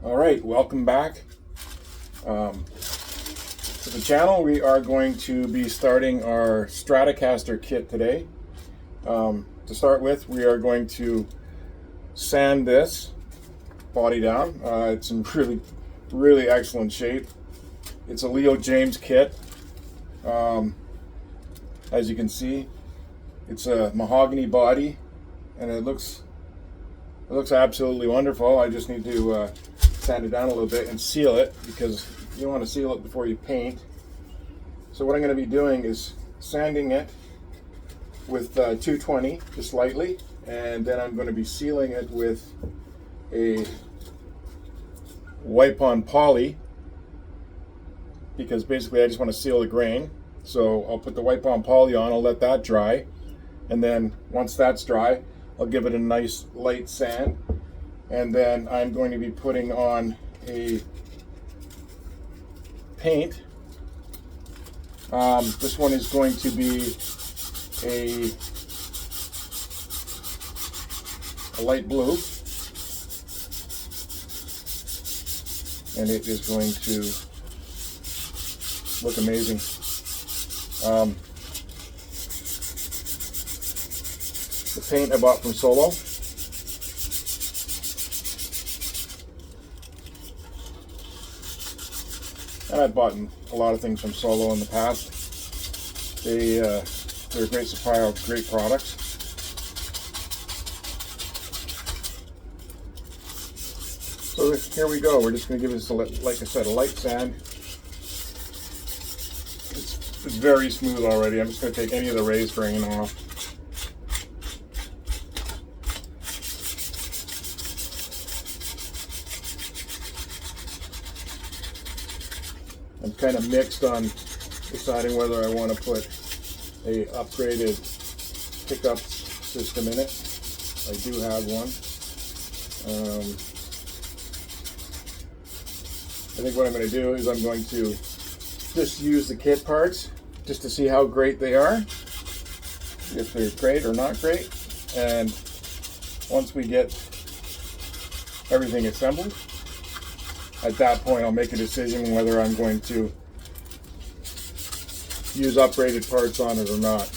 All right, welcome back to the channel. We are going to be starting our Stratocaster kit today. To start with, we are going to sand this body down. It's in really excellent shape. It's a Leo Jaymz kit. As you can see, it's a mahogany body, and it looks absolutely wonderful. I just need to sand it down a little bit and seal it, because you want to seal it before you paint. So what I'm going to be doing is sanding it with 220 just lightly, and then I'm going to be sealing it with a wipe-on poly, because basically I just want to seal the grain. So I'll put the wipe-on poly on, I'll let that dry, and then once that's dry, I'll give it a nice light sand, and then I'm going to be putting on a paint. This one is going to be a light blue, and it is going to look amazing. The paint I bought from Solo. And I've bought a lot of things from Solo in the past. They're a great supplier of great products. So here we go. We're just going to give this, like I said, a light sand. It's very smooth already. I'm just going to take any of the raised grain off. I'm kind of mixed on deciding whether I want to put a upgraded pickup system in it. I do have one. I think what I'm going to do is I'm going to just use the kit parts just to see how great they are, if they're great or not great. And once we get everything assembled, at that point I'll make a decision whether I'm going to use upgraded parts on it or not.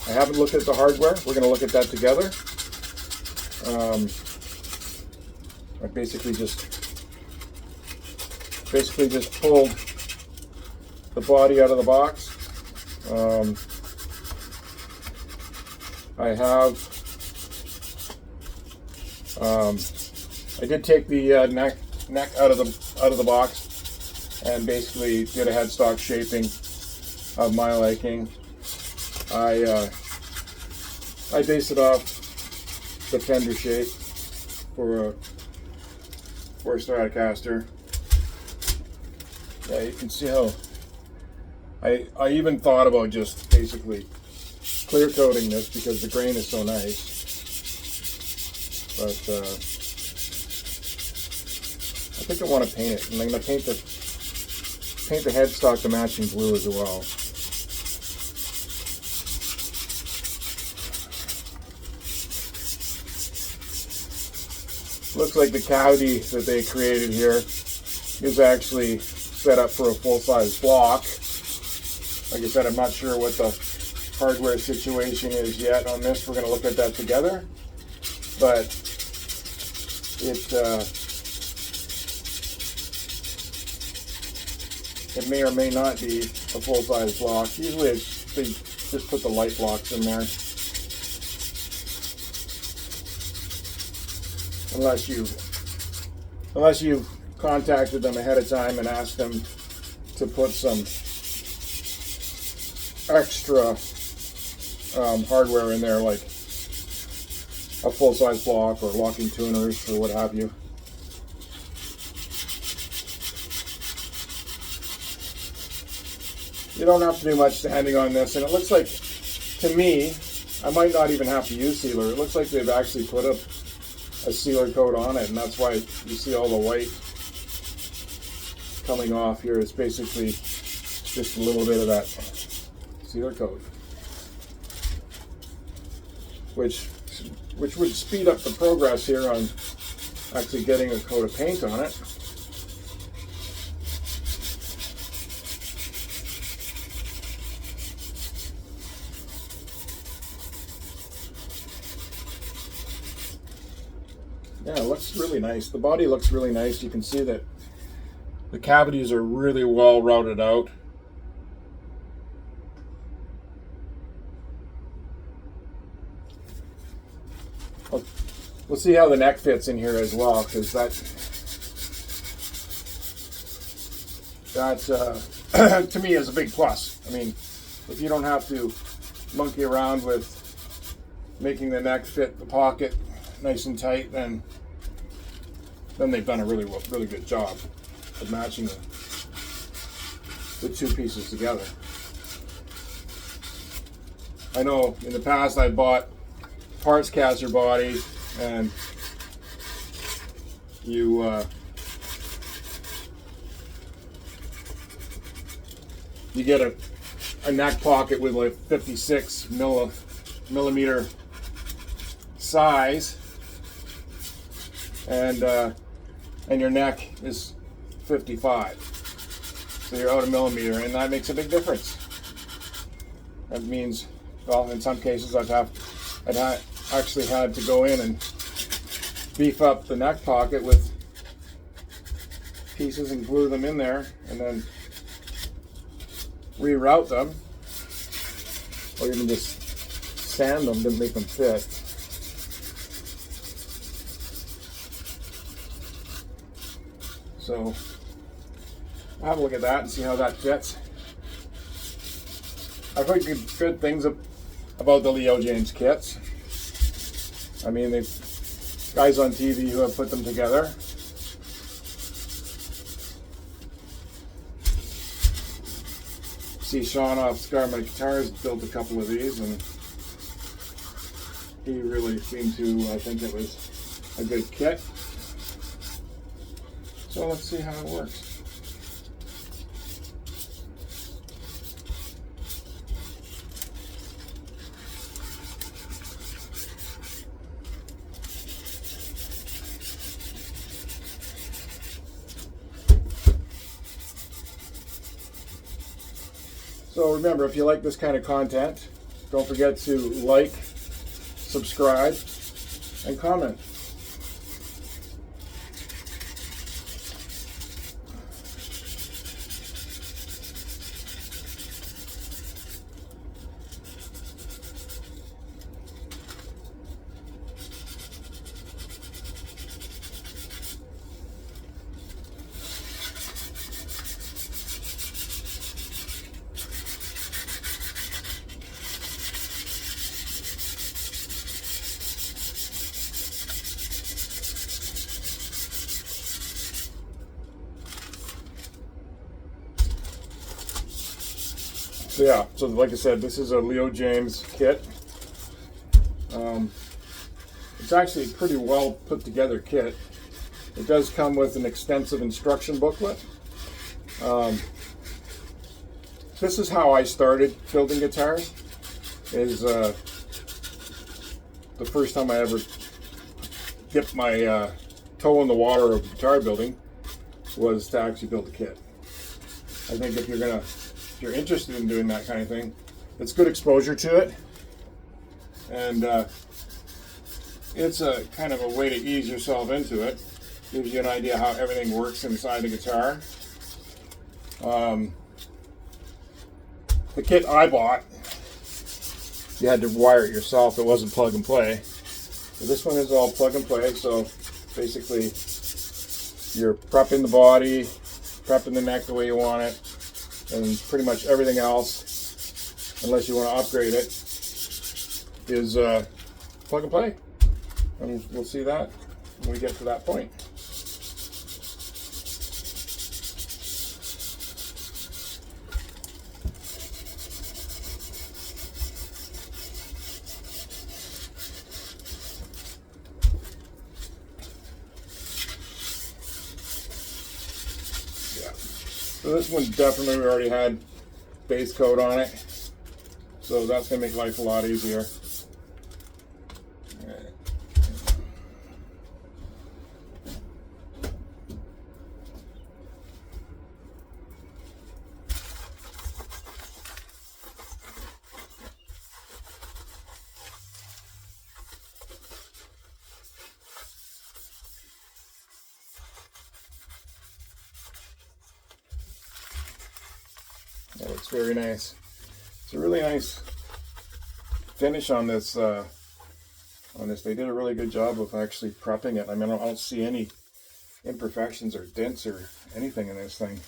I haven't looked at the hardware. We're going to look at that together. I basically just pulled the body out of the box. I did take the neck out of the box and basically did a headstock shaping of my liking. I based it off the fender shape for a Stratocaster. Yeah, you can see how I even thought about just basically clear coating this because the grain is so nice. But I think I want to paint it, and I'm going to paint the headstock the matching blue as well. Looks like the cavity that they created here is actually set up for a full-size block. Like I said, I'm not sure what the hardware situation is yet on this. We're going to look at that together. But it may or may not be a full-size block. Usually they just put the light blocks in there. Unless you've contacted them ahead of time and asked them to put some extra hardware in there, like a full-size block or locking tuners or what have you. You don't have to do much sanding on this, and it looks like, to me, I might not even have to use sealer. It looks like they've actually put a sealer coat on it, and that's why you see all the white coming off here. It's basically just a little bit of that sealer coat, which would speed up the progress here on actually getting a coat of paint on it. Yeah, it looks really nice. The body looks really nice. You can see that the cavities are really well routed out. We'll see how the neck fits in here as well, because that to me is a big plus. I mean, if you don't have to monkey around with making the neck fit the pocket nice and tight, then they've done a really good job of matching the two pieces together. I know in the past I bought parts caster body, and you get a neck pocket with like 56 millimeter size, and your neck is 55, so you're out a millimeter, and that makes a big difference. That means, well, in some cases I've actually had to go in and beef up the neck pocket with pieces and glue them in there, and then reroute them, or even just sand them to make them fit. So I'll have a look at that and see how that fits. I've heard good things about the Leo Jaymz kits. I mean, they've guys on TV who have put them together. See Sean off Scar My Guitars built a couple of these, and he really seemed to think it was a good kit. So let's see how it works. So remember, if you like this kind of content, don't forget to like, subscribe, and comment. So yeah, so like I said, this is a Leo Jaymz kit. It's actually a pretty well put together kit. It does come with an extensive instruction booklet. This is how I started building guitars. Is the first time I ever dipped my toe in the water of guitar building was to actually build a kit. I think if you're interested in doing that kind of thing, it's good exposure to it, and it's a kind of a way to ease yourself into it. Gives you an idea how everything works inside the guitar. The kit I bought, you had to wire it yourself. It wasn't plug and play. So this one is all plug and play. So basically, you're prepping the body, prepping the neck the way you want it, and pretty much everything else, unless you want to upgrade it, is plug and play. And we'll see that when we get to that point. So this one definitely already had base coat on it, so that's going to make life a lot easier. That looks very nice. It's a really nice finish on this. They did a really good job of actually prepping it. I mean, I don't see any imperfections or dents or anything in this thing.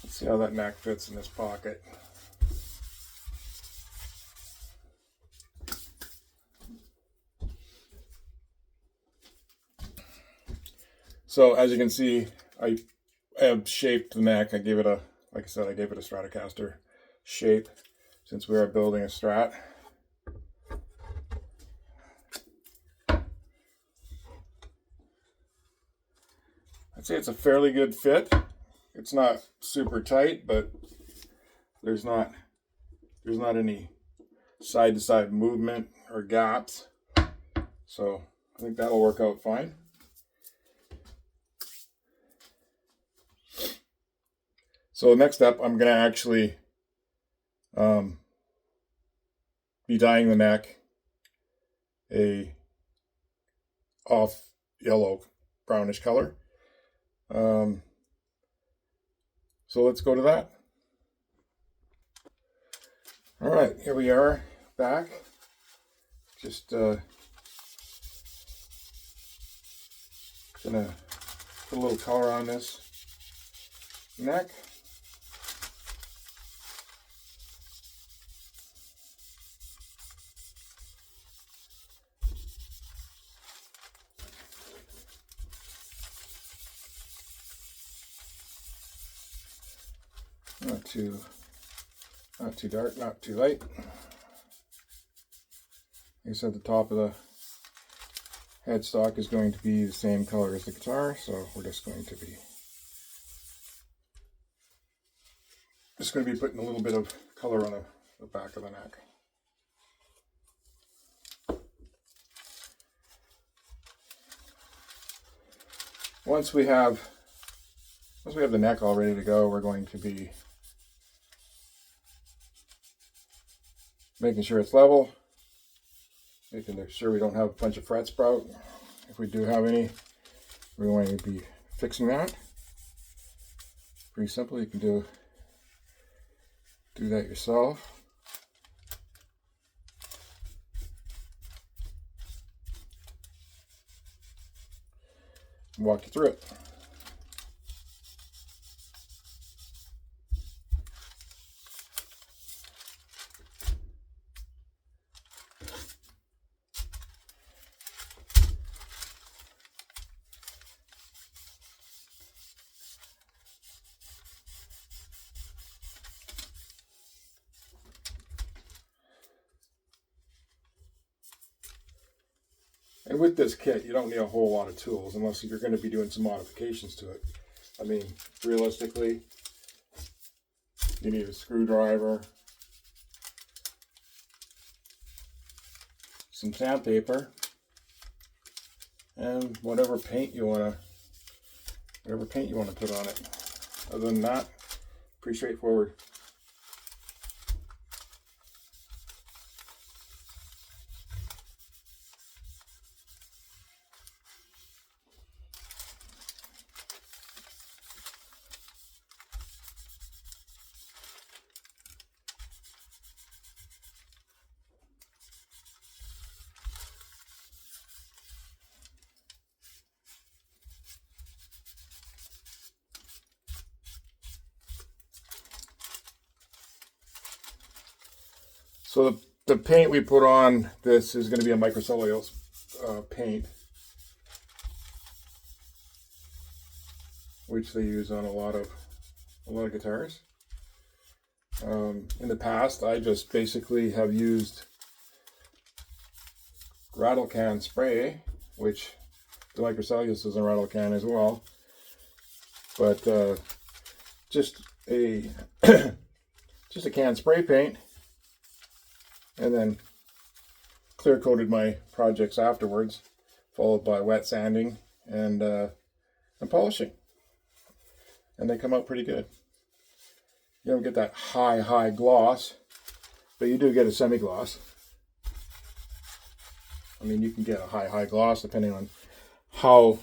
See how that neck fits in this pocket. So as you can see, I have shaped the neck. I gave it a, like I said, I gave it a Stratocaster shape since we are building a Strat. I'd say it's a fairly good fit. It's not super tight, but there's not any side-to-side movement or gaps. So I think that'll work out fine. So next up, I'm going to actually be dyeing the neck a off yellow brownish color. So let's go to that. All right, here we are back. Just gonna put a little color on this neck. Not too dark, not too light. Like I said, the top of the headstock is going to be the same color as the guitar, so we're just going to be putting a little bit of color on the back of the neck. Once we have the neck all ready to go, we're going to be making sure it's level, making sure we don't have a bunch of fret sprout. If we do have any, we're going to be fixing that. Pretty simple. You can do that yourself. Walk you through it. And with this kit, you don't need a whole lot of tools unless you're going to be doing some modifications to it. I mean, realistically, you need a screwdriver, some sandpaper, and whatever paint you want to put on it. Other than that, Pretty straightforward. So the paint we put on this is going to be a microcellulose paint, which they use on a lot of guitars. In the past, I just basically have used rattle can spray, which the microcellulose is a rattle can as well, but just a just a can spray paint. And then clear coated my projects afterwards, followed by wet sanding and polishing. And they come out pretty good. You don't get that high gloss, but you do get a semi-gloss. I mean, you can get a high gloss depending on how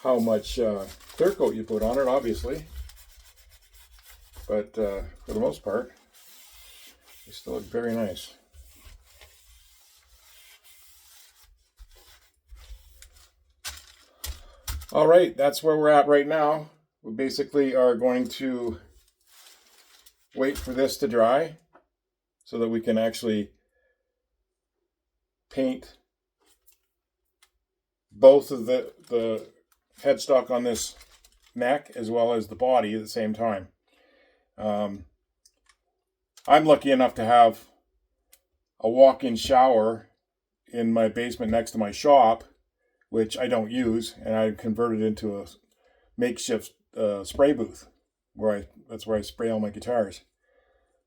much clear coat you put on it, obviously. But for the most part, they still look very nice. All right, that's where we're at right now. We basically are going to wait for this to dry so that we can actually paint both of the headstock on this neck as well as the body at the same time. I'm lucky enough to have a walk-in shower in my basement next to my shop, which I don't use, and I converted into a makeshift spray booth that's where I spray all my guitars.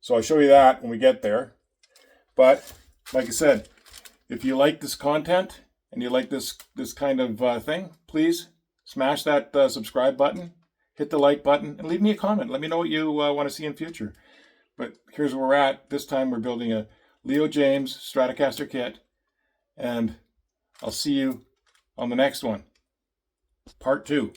So I'll show you that when we get there. But like I said, if you like this content and you like this kind of thing, please smash that subscribe button, hit the like button, and leave me a comment. Let me know what you want to see in future. But here's where we're at. This time we're building a Leo Jaymz Stratocaster kit, and I'll see you on the next one, part 2.